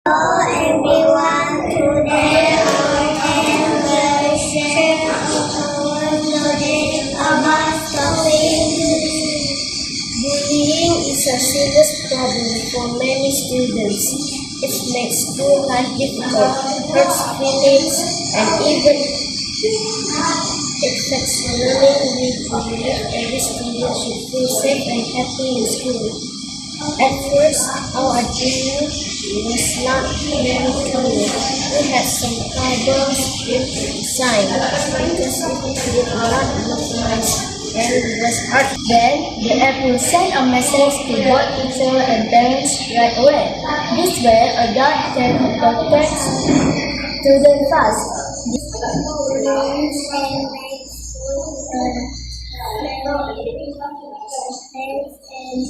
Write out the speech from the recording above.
Hello everyone, today our aim will share our knowledge about topic. Bullying is a serious problem for many students. It makes school life difficult, hurts feelings, and even affects learning. We believe every student should feel safe and happy in school. At first, our opinion was not very clear. We had some problems with design because it did not look nice and it was hard. Then, the app will send a message to both teacher and parents right away. This way, adult can protect students fast. And